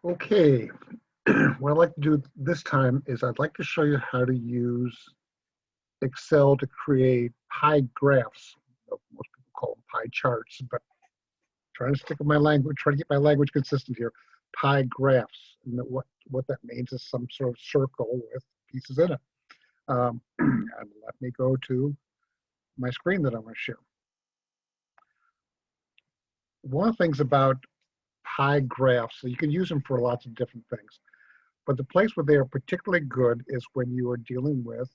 Okay, what I'd like to do this time is I'd like to show you how to use Excel to create pie graphs. Most people call them pie charts, but trying to stick with my language, trying to get my language consistent here. Pie graphs, and what that means is some sort of circle with pieces in it. And let me go to my screen that I want to share. One of the things about pie graphs, so you can use them for lots of different things, but the place where they are particularly good is when you are dealing with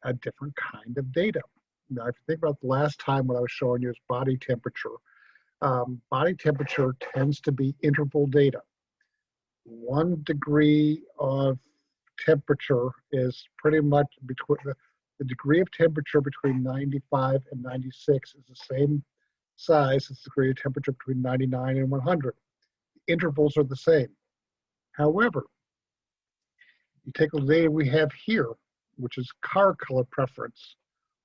a different kind of data. Now, if you think about the last time what I was showing you is body temperature. Body temperature tends to be interval data. 1 degree of temperature is pretty much between the degree of temperature between 95 and 96 is the same size as the degree of temperature between 99 and 100. The intervals are the same. However, you take the data we have here, which is car color preference.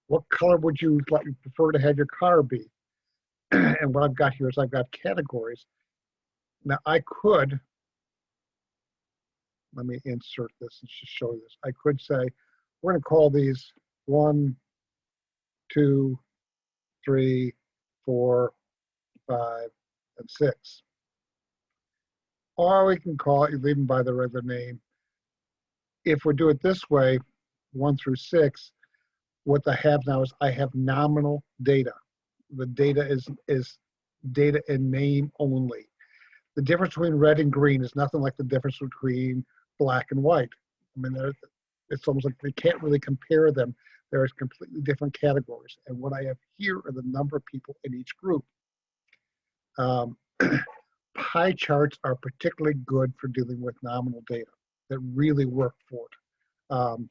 What color would you prefer to have your car be? And what I've got here is I've got categories. Now I could, let me insert this and just show you this. I could say, we're going to call these 1, 2, 3, 4, 5, and 6. Or we can call it, leave them by the regular name. If we do it this way, 1 through 6, what I have now is I have nominal data. The data is data in name only. The difference between red and green is nothing like the difference between black and white. I mean, it's almost like we can't really compare them. They're completely different categories. And what I have here are the number of people in each group. Pie charts are particularly good for dealing with nominal data that really work for it.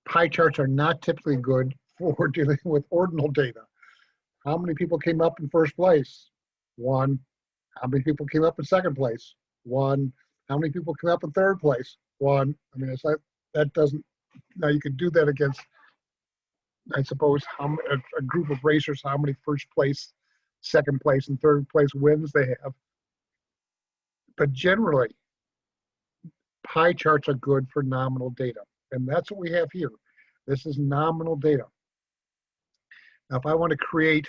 Pie charts are not typically good for dealing with ordinal data. How many people came up in first place? 1. How many people came up in second place? 1. How many people came up in third place? 1. I mean, it's like, that doesn't, now you could do that against, I suppose, a group of racers, how many first place, second place, and third place wins they have. But generally, pie charts are good for nominal data. And that's what we have here. This is nominal data. Now, if I want to create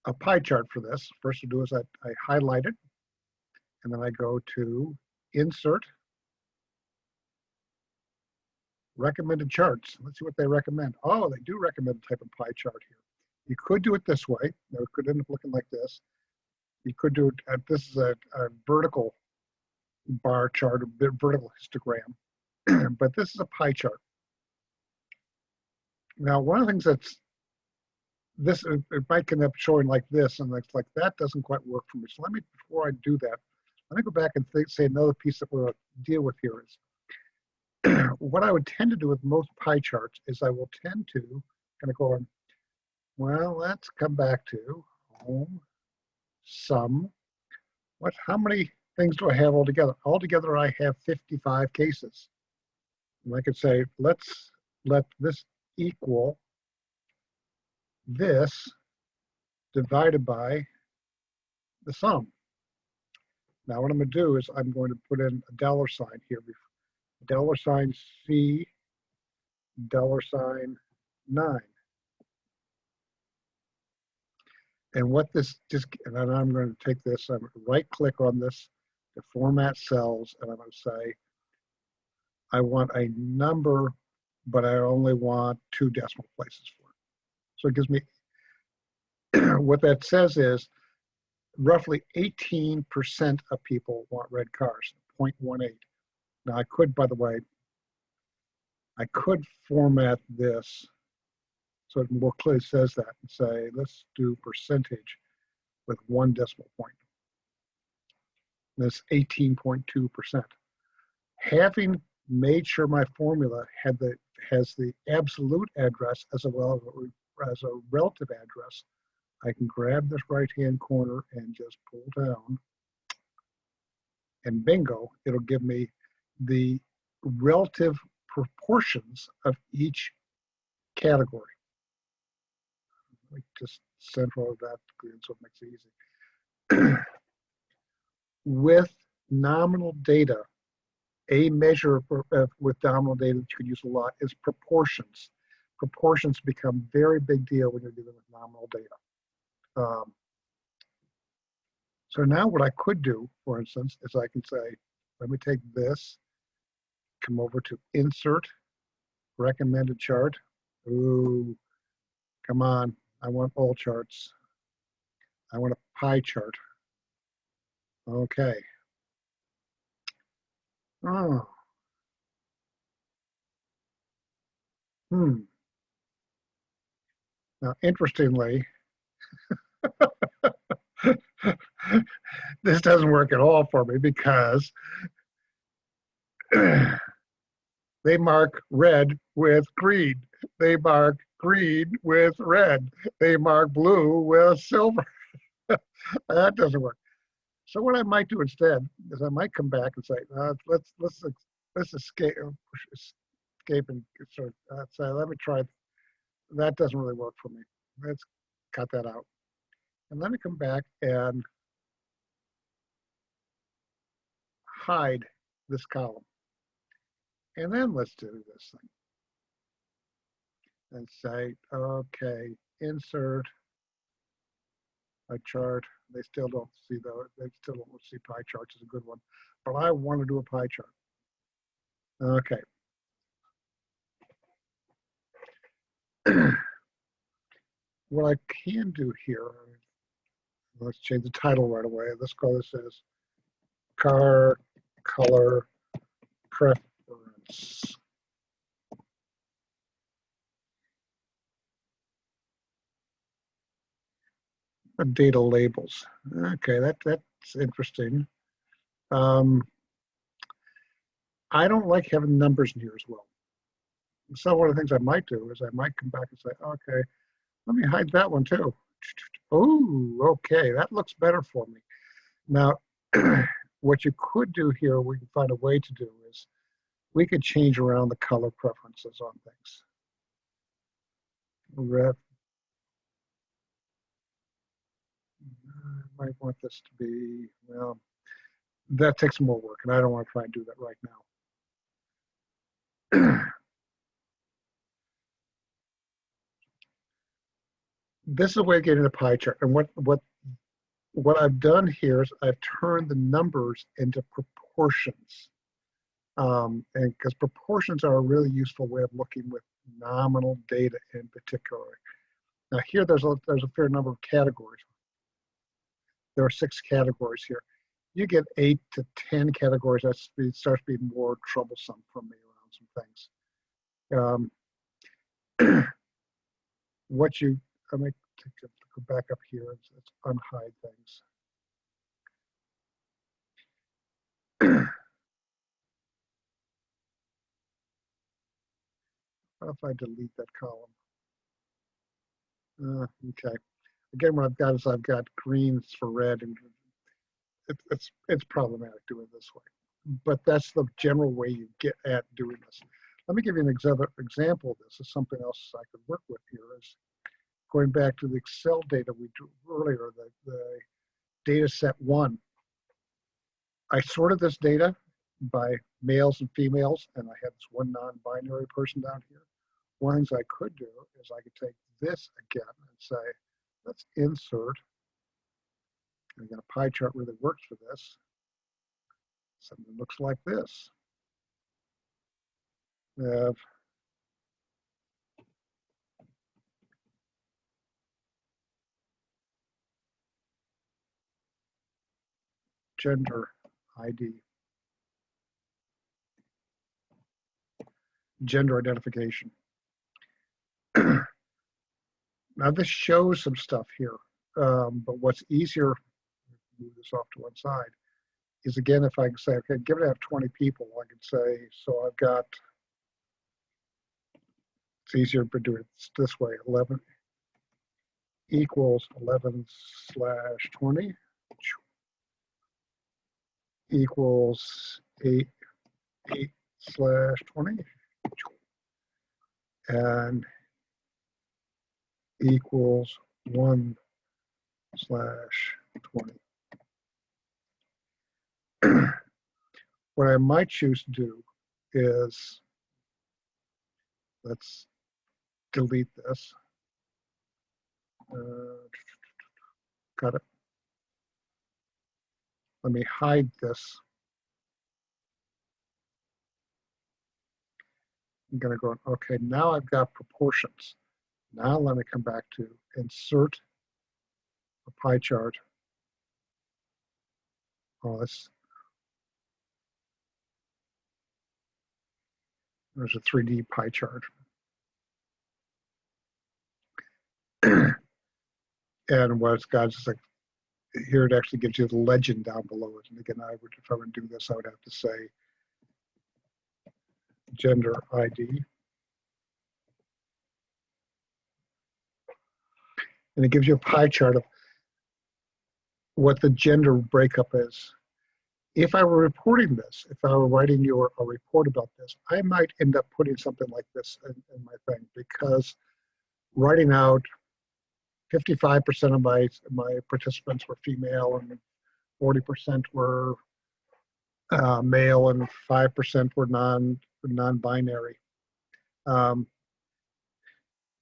a pie chart for this, first I do is I highlight it, and then I go to Insert, Recommended Charts. Let's see what they recommend. Oh, they do recommend a type of pie chart here. You could do it this way. Now, it could end up looking like this. You could do it, this is a vertical bar chart, a vertical histogram, but this is a pie chart. Now, one of the things that's, it might end up showing like this, and it's like, that doesn't quite work for me. So let me, before I do that, let me go back and say another piece that we'll deal with here is, what I would tend to do with most pie charts is I will tend to kind of go on, well, let's come back to home, sum. How many things do I have altogether? Altogether, I have 55 cases. And I could say, let's let this equal this divided by the sum. Now what I'm going to do is I'm going to put in a $sign here, $C, $9. And what this just, and then I'm going to take this, I'm going to right click on this to format cells, and I'm going to say, I want a number, but I only want 2 decimal places for it. So it gives me, what that says is roughly 18% of people want red cars, 0.18. Now I could, by the way, I could format this so it more clearly says that and say, let's do percentage with 1 decimal point. That's 18.2%. Having made sure my formula has the absolute address as well as a relative address, I can grab this right-hand corner and just pull down, and bingo, it'll give me the relative proportions of each category. like just central of that, so it makes it easy. With nominal data, a measure with nominal data that you can use a lot is proportions. Proportions become very big deal when you're dealing with nominal data. So now what I could do, for instance, is I can say, let me take this, come over to Insert, Recommended Chart. Ooh, come on, I want all charts. I want a pie chart. Okay. Oh. Now, interestingly, this doesn't work at all for me because they mark red with green. They mark green with red. They mark blue with silver. That doesn't work. So what I might do instead is I might come back and say, let's escape and sort of say, let me try. That doesn't really work for me. Let's cut that out. And let me come back and hide this column. And then let's do this thing. And say, okay, insert a chart. They still don't see they still don't see pie charts as a good one. But I want to do a pie chart. Okay. What I can do here, let's change the title right away. Let's call this as car color preference. Data labels. Okay, that's interesting. I don't like having numbers in here as well. So one of the things I might do is I might come back and say, okay, let me hide that one too. Oh, okay, that looks better for me. Now, what you could do here, we can find a way to do is we could change around the color preferences on things. Red. I might want this to be, well, that takes more work, and I don't want to try and do that right now. This is a way of getting a pie chart, and what I've done here is I've turned the numbers into proportions, and because proportions are a really useful way of looking with nominal data in particular. Now here there's a fair number of categories. There are 6 categories here. You get 8 to 10 categories. That starts being more troublesome for me around some things. I might go back up here. Let's unhide things. What if I delete that column? Okay. Again, what I've got is I've got greens for red, and it's problematic doing it this way. But that's the general way you get at doing this. Let me give you an example of this. Is something else I could work with here. Is going back to the Excel data we drew earlier, the data set 1. I sorted this data by males and females, and I had this one non-binary person down here. One of the things I could do is I could take this again and say, let's insert. I got a pie chart really works for this. Something that looks like this. We have gender ID, gender identification. Now this shows some stuff here, but what's easier, move this off to one side, is again, if I can say, okay, given I have 20 people, I can say, so I've got, it's easier to do it this way, 11 equals 11/20 equals 8/20 and equals 1/20. What I might choose to do is, let's delete this. Got it. Let me hide this. I'm going to go, okay, now I've got proportions. Now let me come back to insert a pie chart. Oh, there's a 3D pie chart. And what it's got is like, here it actually gives you the legend down below it. And again, if I would do this, I would have to say gender ID. And it gives you a pie chart of what the gender breakup is. If I were reporting this, if I were writing you a report about this, I might end up putting something like this in my thing, because writing out 55% of my participants were female and 40% were male and 5% were non-binary.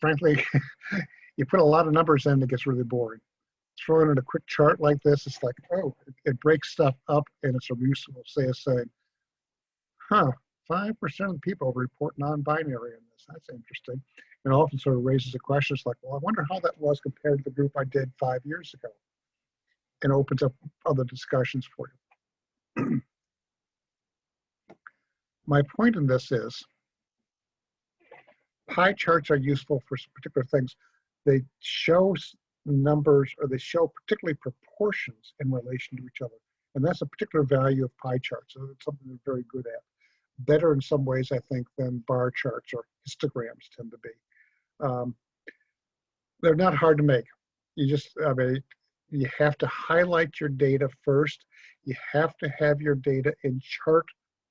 Frankly, you put a lot of numbers in, it gets really boring. Throwing in a quick chart like this, it's like, oh, it breaks stuff up, and it's a useful way of saying, huh, 5% of the people report non-binary in this. That's interesting. And often sort of raises a question. It's like, well, I wonder how that was compared to the group I did 5 years ago. And opens up other discussions for you. My point in this is, pie charts are useful for particular things. They show numbers, or they show particularly proportions in relation to each other. And that's a particular value of pie charts. So it's something they're very good at. Better in some ways, I think, than bar charts or histograms tend to be. They're not hard to make. You have to highlight your data first. You have to have your data in chart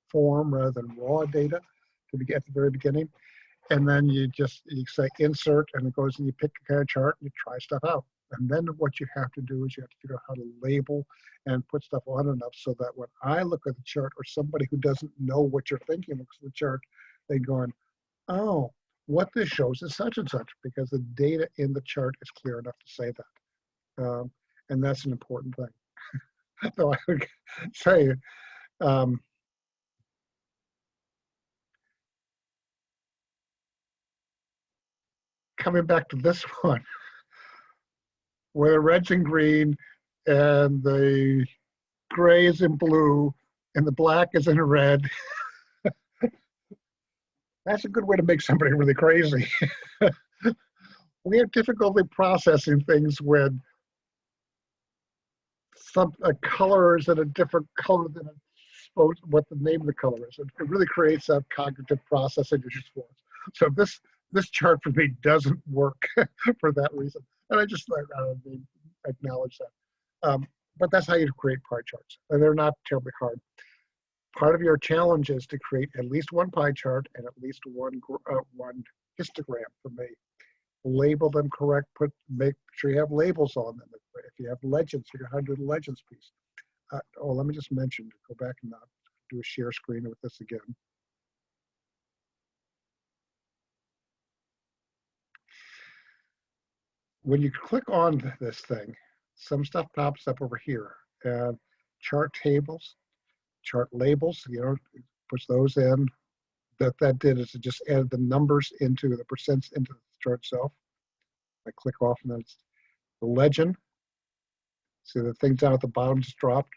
form rather than raw data at the very beginning. And then you say insert, and it goes, and you pick a kind of chart and you try stuff out. And then what you have to do is you have to figure out how to label and put stuff on enough so that when I look at the chart, or somebody who doesn't know what you're thinking looks at the chart, they go, oh, what this shows is such and such, because the data in the chart is clear enough to say that. And that's an important thing. So I would say, coming back to this one, where the red's in green and the gray is in blue and the black is in red, that's a good way to make somebody really crazy. We have difficulty processing things when a color is in a different color than it's supposed, what the name of the color is. It really creates that cognitive processing issues for us. So this chart for me doesn't work for that reason. And I just acknowledge that. But that's how you create pie charts. And they're not terribly hard. Part of your challenge is to create at least one pie chart and at least one histogram for me. Label them correct, make sure you have labels on them. If you have legends, you can do the legends piece. Let me just mention, go back and do a share screen with this again. When you click on this thing, some stuff pops up over here, and chart tables, chart labels, push those in. That did is it just added the numbers into the percents into the chart itself. I click off, and then it's the legend. See the thing down at the bottom just dropped.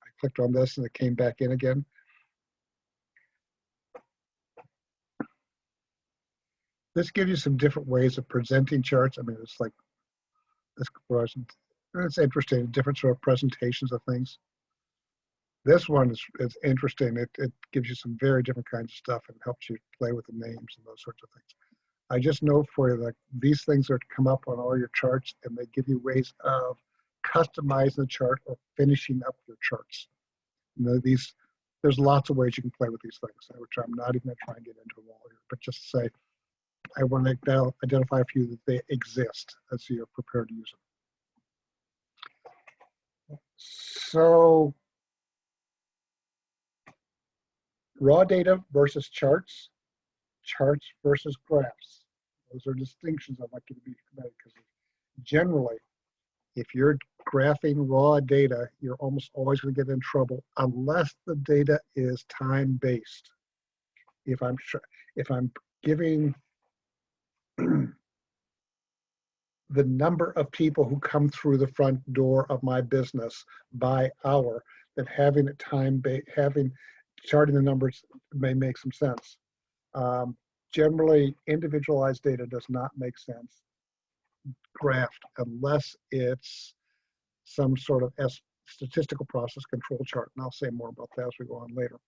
I clicked on this and it came back in again. This gives you some different ways of presenting charts. I mean, it's like this. It's interesting, different sort of presentations of things. This one is interesting. It gives you some very different kinds of stuff and helps you play with the names and those sorts of things. I just know for you that these things are to come up on all your charts, and they give you ways of customizing the chart or finishing up your charts. There's lots of ways you can play with these things, which I'm not even going to try and get into them all here, but just say, I want to identify a few that they exist as you're prepared to use them. So raw data versus charts, charts versus graphs. Those are distinctions I'd like you to be made, because generally, if you're graphing raw data, you're almost always going to get in trouble unless the data is time-based. If I'm giving the number of people who come through the front door of my business by hour, then having it charting the numbers may make some sense. Generally, individualized data does not make sense graphed unless it's some sort of statistical process control chart, and I'll say more about that as we go on later.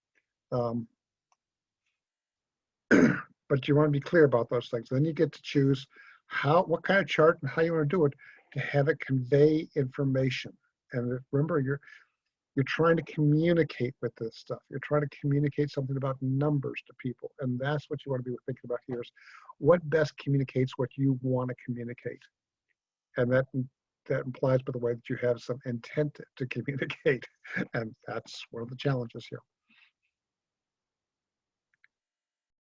But you want to be clear about those things. Then you get to choose what kind of chart and how you want to do it to have it convey information. And remember, you're trying to communicate with this stuff. You're trying to communicate something about numbers to people, and that's what you want to be thinking about here: is what best communicates what you want to communicate, and that implies, by the way, that you have some intent to communicate, and that's one of the challenges here.